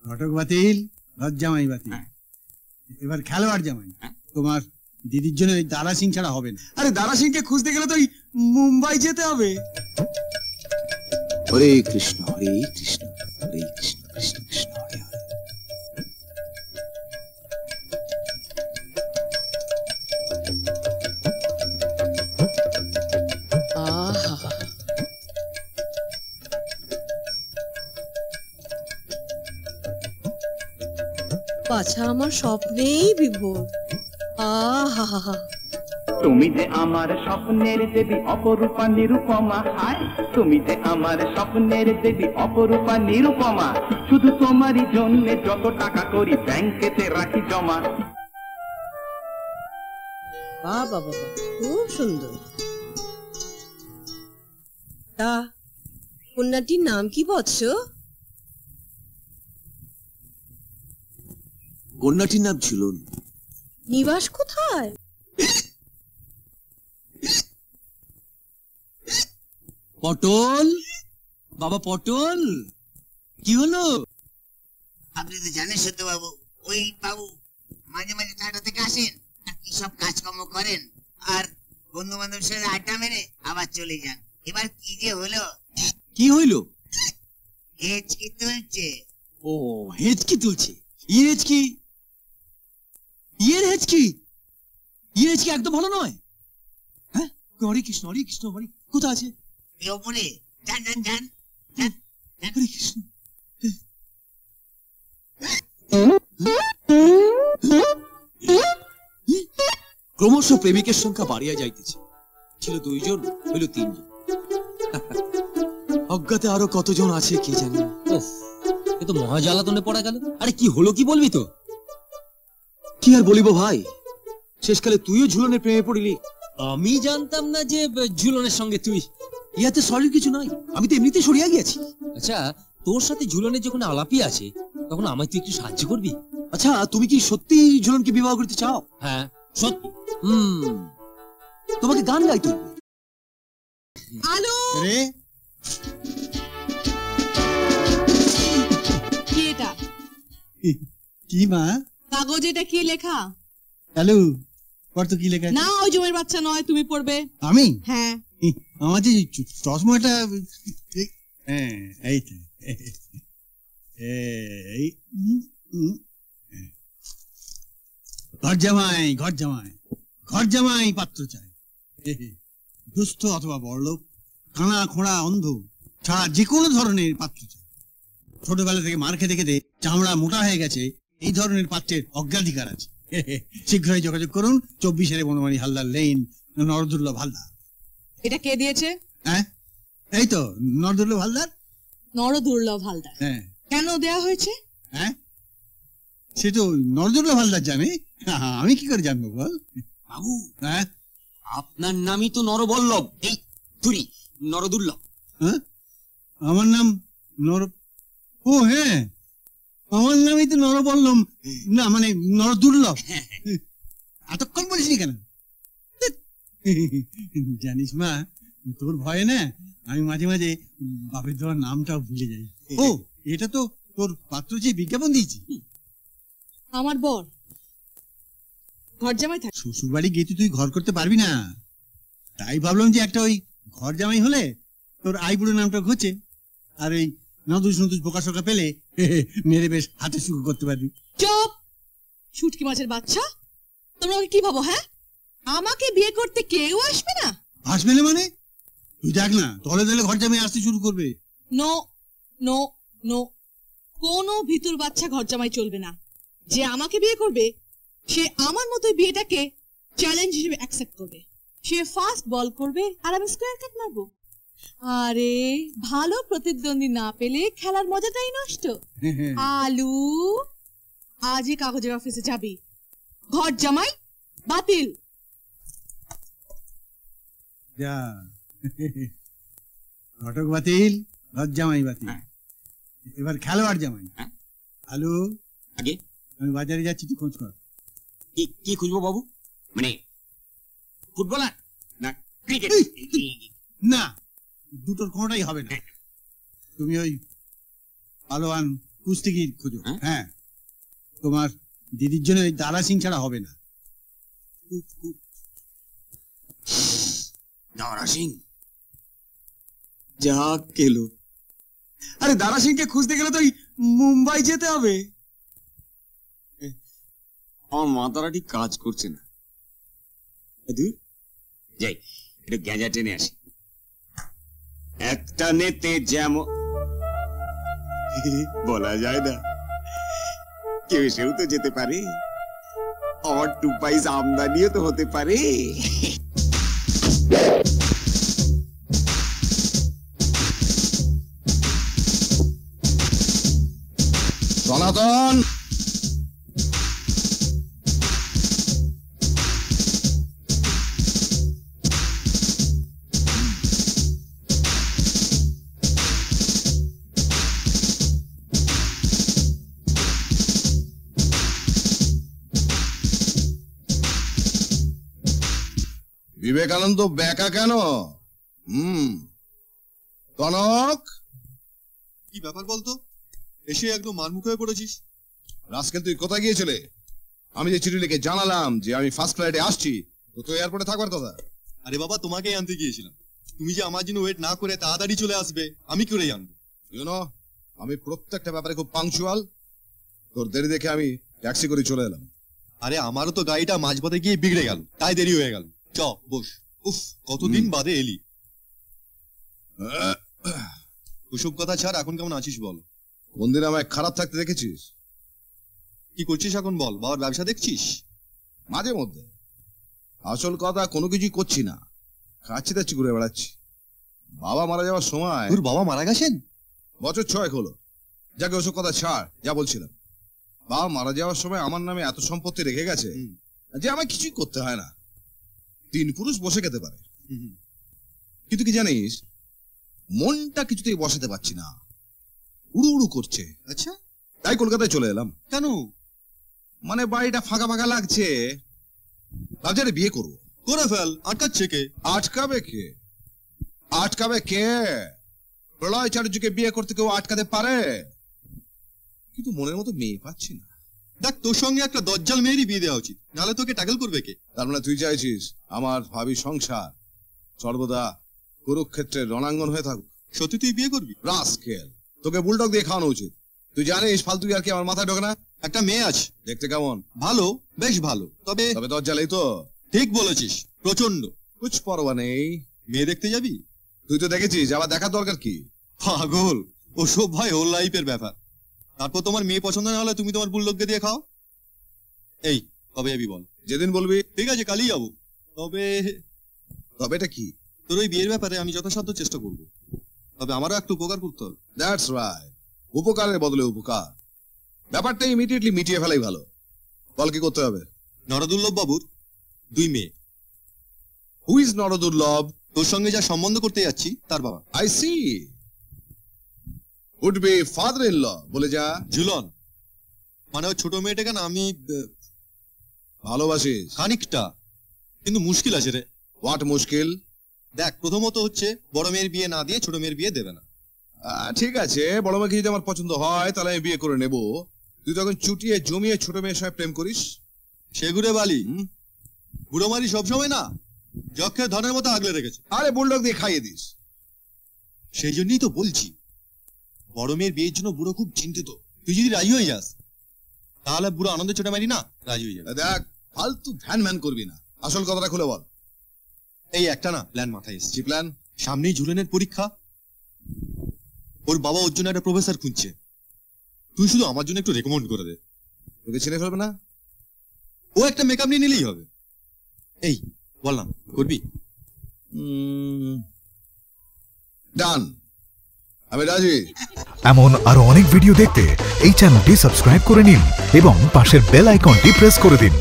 ঘটক বাতিল, ঘর জামাই বাতিল। এবার খেলোয়াড় জামাই। তোমার দিদির জন্য ওই দারা সিং ছাড়া হবে না। আরে দারা সিংকে খুঁজতে গেলে তো মুম্বাই যেতে হবে। হরে কৃষ্ণ হরে কৃষ্ণ হরে কৃষ্ণ কৃষ্ণ কৃষ্ণ হরে হরে। পাছা আমার স্বপ্নেই বিভোর। আহা, তুমি যে আমার স্বপ্নের দেবী অপরূপা নিরুপমা। হায় তুমি যে আমার স্বপ্নের দেবী অপরূপা নিরুপমা। শুধু তোমারই জন্য যত টাকা করি ব্যাংকেতে রাখি জমা। বাবা বাবা, খুব সুন্দর। তা কন্যাটির নাম কি বৎস? কন্যাটির নাম ঝুলন। নিবাস কোথায়? পটল বাবা, পটল কি হলো? আপনি তো জানেন সত্য বাবু, ওই বাবু মাঝে মাঝে টাটা থেকে আসেন আর কি সব কাজকর্ম করেন আর বন্ধু বান্ধবের সাথে আড্ডা মেরে আবার চলে যান। এবার কি যে হলো? কি হইলো? হেঁচকি তুলছে। ও হেঁচকি তুলছে? ইয়ে হেঁচকি, ইয়ের হেঁচকি, ইয়ে হেঁচকি একদম ভালো নয়। হ্যাঁ, হরে কৃষ্ণ হরে কৃষ্ণ হরে। কোথা আছে? ওপরে যান যান যান। হরে কৃষ্ণ। ক্রমশ প্রেমিকের সংখ্যা বাড়িয়া যাইতেছে। ছিল 2 জন, হইল 3 জন। অজ্ঞাতে আরো কতজন আছে কে জানে। এ তো মহা জ্বালাতনে পড়া গেল। আরে কি হলো কি বলবি তো? কি আর বলিব ভাই, শেষকালে তুইও ঝুলনের প্রেমে পড়িলি। আমি জানতাম না যে ঝুলনের সঙ্গে তুই। ইয়াতে সরির কিছু নাই, আমি তো এমনিতে সরিয়া গিয়েছি। আচ্ছা, তোর সাথে ঝুলনের যখন আলাপই আছে তখন আমায় তুই একটু সাহায্য করবি? আচ্ছা, তুমি কি সত্যি ঝুলনকে বিবাহ করতে চাও? হ্যাঁ সত্যি। তোমাকে গান গাইতে হবে। আলো রে কি এটা? কি মা? কাগজ এটা কি লেখা? হ্যালো, পড় তো কি লেখা আছে? না, ওই জমের বাচ্চা নয়, তুমি পড়বে। আমি? হ্যাঁ। আমার যে চশমাটা, হ্যাঁ এই তো, এই ঘর জামাই, ঘর জামাই, ঘর জামাই পাত্র চাই। দুস্থ অথবা বড়লোক, কানা খোঁড়া অন্ধ ছাড়া যে কোনো ধরনের পাত্র চাই। ছোটবেলা থেকে মার খেতে খেতে চামড়া মোটা হয়ে গেছে, এই ধরনের পাত্রের অগ্রাধিকার আছে। শীঘ্রই যোগাযোগ করুন 24 বনমালী হালদার লেন, নরদুর্লভ হালদার। এটা কে দিয়েছে? হ্যাঁ, এই তো নরদুর্লভ হালদার। নরদুর্লভ হালদার? হ্যাঁ। কেন দেয়া হয়েছে? হ্যাঁ, সে তো নরদুর্লভ হালদার জানে, আমি কি করে জানবো বল? বাবু, হ্যাঁ, আপনার নামই তো নরবল্লভ। এই তুই নরদুর্লভ। হ্যাঁ, আমার নাম নর, ও হ্যাঁ, আমার নামই তো নরবল্লভ, না মানে নরদুর্লভ। এতক্ষণ বলিসনি কেন? জানিস মা, তোর ভয়ে না আমি মাঝে মাঝে বাপের দেওয়ার নামটাও ভুলে যাই। ও, এটা তো তোর পাত্র যে বিজ্ঞাপন দিয়েছি। আমার বর ঘর জামাই থাকে। শ্বশুর বাড়ি গিয়ে তুই ঘর করতে পারবি না, তাই ভাবলাম যে একটা ওই ঘর জামাই হলে তোর আইবুড়ো নামটা ঘুচে, আর ওই নতুস নতুস বোকা শোকা পেলে মেরে বেশ হাতে সুখ করতে পারবি। চুপ, শুটকি মাছের বাচ্চা, তোমরা কি ভাবো? হ্যাঁ, আমাকে বিয়ে করতে কেউ আসবে না? আসবে না মানে? তুই দেখ না, তলে তলে ঘর জামাই আসতে শুরু করবে। নো নো নো, কোনো ভিতুর বাচ্চা ঘর জামাই চলবে না। যে আমাকে বিয়ে করবে সে আমার মতো বিয়েটাকে চ্যালেঞ্জ হিসেবে অ্যাকসেপ্ট করবে। সে ফার্স্ট বল করবে আর আমি স্কোয়ার কাট মারবো। আরে ভালো প্রতিদ্বন্দ্বী না পেলে খেলার মজাটাই নষ্ট। আলু, আজই কাগজের অফিসে যাবি। ঘর জামাই বাতিল। যা, ঘটক বাতিল, ঘর জামাই বাতিল। এবার খেলোয়াড় জামাই। আলু, আগে আমি বাজারে যাচ্ছি, তুই খোঁজ কর। কি খুঁজবো বাবু? মানে ফুটবলার না ক্রিকেট? না, দুটোর কোনোটাই হবে না। তুমি ওই পালোয়ান কুস্তিগির খোঁজো। হ্যাঁ, তোমার দিদির জন্য এই দারা সিং ছাড়া হবে না। দারা সিং যা কেলো। আরে দারা সিংকে খুঁজতে গেলে তো মুম্বাই যেতে হবে। আমার মাথাটা ঠিক কাজ করছে না। যাই একটু গ্যাঁজা টেনে আসি। একটা নেতে যেমন বলা যায় না, কেউ সেও তো যেতে পারে, আমার 2 পয়সা আমদানিও তো হতে পারে। সনাতন, বিবেকানন্দ বেকা কেন? কনক, কি ব্যাপার বলতো? এসে একদম মারমুখ হয়ে পড়েছিস। রাস্কেল, তুই কোথায় গিয়েছিলে? আমি যে চিঠি লিখে জানালাম যে আমি ফার্স্ট ফ্লাইটে আসছি, তো এয়ারপোর্টে থাকবার কথা। আরে বাবা, তোমাকেই আনতে গিয়েছিলাম। তুমি যে আমার জন্য ওয়েট না করে তাড়াতাড়ি চলে আসবে, আমি করে আনবো। ইউনো, আমি প্রত্যেকটা ব্যাপারে খুব পাংচুয়াল। তোর দেরি দেখে আমি ট্যাক্সি করে চলে এলাম। আরে আমারও তো গাড়িটা মাঝপথে গিয়ে বিগড়ে গেল, তাই দেরি হয়ে গেল। চ বস। উফ, কতদিন বাদে এলি। ওসব কথা ছাড়, এখন কেমন আছিস বল? কোন দিন আমায় খারাপ থাকতে দেখেছিস? কি করছিস এখন বল? বাবার ব্যবসা দেখছিস? মাঝে মধ্যে। আসল কথা কোনো কিছুই করছি না, খাচ্ছি দাচ্ছি ঘুরে বেড়াচ্ছি। বাবা মারা যাওয়ার সময়। তোর বাবা মারা গেছেন? বছর 6 হলো। যাকে ওসব কথা ছাড়, যা বলছিলাম, বাবা মারা যাওয়ার সময় আমার নামে এত সম্পত্তি রেখে গেছে যে আমায় কিছুই করতে হয় না। 3 পুরুষ বসে খেতে পারে। কিন্তু কি জানিস, মনটা কিছুতেই বসাতে পারছি না, উড়ু উড়ু করছে। আচ্ছা, তাই কলকাতায় চলে এলাম। কেন? মানে বাড়িটা ফাঁকা ফাঁকা লাগছে, ভাবছি আরে বিয়ে করবো। করে ফেল, আটকাচ্ছে কে? আটকাবে কে? আটকাবে কে? প্রলয় চাটুর্যকে বিয়ে করতে কেউ আটকাতে পারে? কিন্তু মনের মতো মেয়ে পাচ্ছি না। দেখ, তোর সঙ্গে একটা দজ্জাল মেয়েরই বিয়ে দেওয়া উচিত, নাহলে তোকে ট্যাকল করবে কে? তার মানে তুই চাইছিস আমার ভাবি সংসার সর্বদা কুরুক্ষেত্রের রণাঙ্গন হয়ে থাকুক? সত্যি তুই বিয়ে করবি? রাস্কেল, তোকে বুলডগ দিয়ে খাওয়ানো উচিত। তুই জানিস ফালতু আর কি আমার মাথায় ঢোকে না। একটা মেয়ে আছে, দেখতে কেমন? ভালো, বেশ ভালো, তবে তবে দরজালেই তো। ঠিক বলেছিস, প্রচন্ড। কুছ পরোয়া নেই। মেয়ে দেখতে যাবি? তুই তো দেখেছিস, আবার দেখার দরকার কি? পাগল, ওসব ভাই ওর লাইফের ব্যাপার। তারপর তোমার মেয়ে পছন্দ না হলে তুমি তোমার বুলডগকে দিয়ে খাও। এই, কবে যাবি বল? যেদিন বলবি। ঠিক আছে, কালই যাবো। তবে এটা কি? তোর ওই বিয়ের ব্যাপারে আমি যথাসাধ্য চেষ্টা করব, তবে আমারও একটু উপকার করতে হবে। দ্যাটস রাইট, উপকারের বদলে উপকার। ব্যাপারটা ইমিডিয়েটলি মিটিয়ে ফেলাই ভালো। বল কি করতে হবে? নরদুর্লভ বাবুর 2 মেয়ে। Who is Nardurlabh? তোর সঙ্গে যা সম্বন্ধ করতে যাচ্ছি তার বাবা। I see, would be father in law বলে যা। ঝুলন, মানে ওই ছোট মেয়েটাকে না আমি ভালোবাসিস? খানিকটা, কিন্তু মুশকিল আছে রে। হোয়াট মুশকিল? দেখ, প্রথমত হচ্ছে বড় মেয়ের বিয়ে না দিয়ে ছোট মেয়ের বিয়ে দেবে না। ঠিক আছে, বড় মেয়েকে যদি আমার পছন্দ হয় তাহলে আমি বিয়ে করে নেব। তুই তখন চুটিয়ে জমিয়ে ছোট মেয়ের সঙ্গে প্রেম করিস। সেগুড়ে বালি, বুড়ো মারি সবসময় না যক্ষের ধনের মতো আগলে রেখেছে। আরে বুলডগ দিয়ে খাইয়ে দিস। সেই জন্যই তো বলছি, বড় মেয়ের বিয়ের জন্য বুড়ো খুব চিন্তিত। তুই যদি রাজি হয়ে যাস তাহলে বুড়ো আনন্দে ছোট মারি না রাজি হয়ে যাবে। দেখ, ফালতু ভ্যান ভ্যান করবি না, আসল কথাটা খুলে বল। এই একটা না প্ল্যান মাথায় এসেছে। প্ল্যান? সামনেই ঝুলেনের পরীক্ষা, ওর বাবা ওর জন্য একটা প্রফেসর খুঁজছে। তুই শুধু আমার জন্য একটু রেকমেন্ড করে দে। তোকে ছেড়ে ফেলবে না? ও একটা মেকআপ নিয়ে নিলেই হবে। এই বললাম, করবি? ডান, আমি রাজি। এমন আরো অনেক ভিডিও দেখতে এই চ্যানেলটি সাবস্ক্রাইব করে নিন এবং পাশের বেল আইকনটি প্রেস করে দিন।